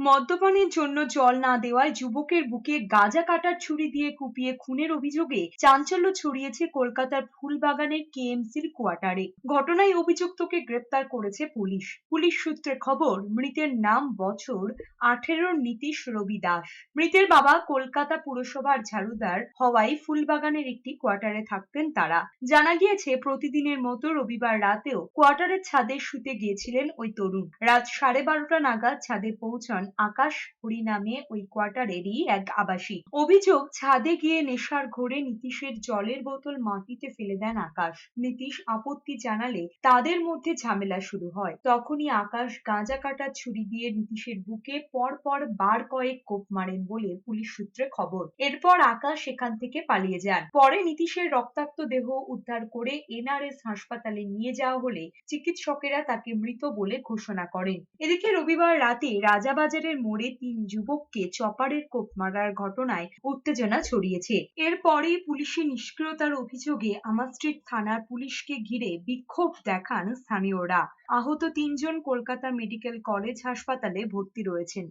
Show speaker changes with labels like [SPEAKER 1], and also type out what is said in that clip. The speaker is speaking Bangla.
[SPEAKER 1] মদ্যপানের জন্য জল না দেওয়ায় যুবকের বুকে গাঁজা কাটার ছুরি দিয়ে কুপিয়ে খুনের অভিযোগে চাঞ্চল্য ছড়িয়েছে কলকাতার ফুলবাগানের কেএমসির কোয়ার্টারে। ঘটনায় অভিযুক্তকে গ্রেপ্তার করেছে পুলিশ। পুলিশ সূত্রে খবর, মৃতের নাম বছর 18 নীতিশ রবি দাস। মৃতের বাবা কলকাতা পুরসভার ঝাড়ুদার হওয়ায় ফুলবাগানের একটি কোয়ার্টারে থাকতেন তারা। জানা গিয়েছে, প্রতিদিনের মতো রবিবার রাতেও কোয়ার্টারের ছাদে শুতে গিয়েছিলেন ওই তরুণ। রাত 12:30 নাগাদ ছাদে পৌঁছান আকাশ হরি নামে ওই কোয়ার্টারেরই এক আবাসিক। অভিযোগ, ছাদে গিয়ে নেশার ঘোরে নীতিশের জলের বোতল মাটিতে ফেলে দেন আকাশ। নীতিশ আপত্তি জানালে তাদের মধ্যে ঝামেলা শুরু হয়। তখনই আকাশ গাঁজা কাটার ছুরি দিয়ে নীতিশের বুকে পরপর বার কয়েক কোপ মারেন বলে পুলিশ সূত্রে খবর। এরপর আকাশ সেখান থেকে পালিয়ে যান। পরে নীতিশের রক্তাক্ত দেহ উদ্ধার করে এনআরএস হাসপাতালে নিয়ে যাওয়া হলে চিকিৎসকেরা তাকে মৃত বলে ঘোষণা করেন। এদিকে রবিবার রাতে রাজাবাজারের মোড়ে 3 যুবককে চপারের কোপ মারার ঘটনায় উত্তেজনা ছড়িয়েছে। এরপরেই পুলিশি নিষ্ক্রিয়তার অভিযোগে আমাস্ট্রিট থানার পুলিশকে ঘিরে বিক্ষোভ দেখান স্থানীয়রা। আহত 3 জন কলকাতা মেডিকেল কলেজ হাসপাতালে ভর্তি রয়েছেন।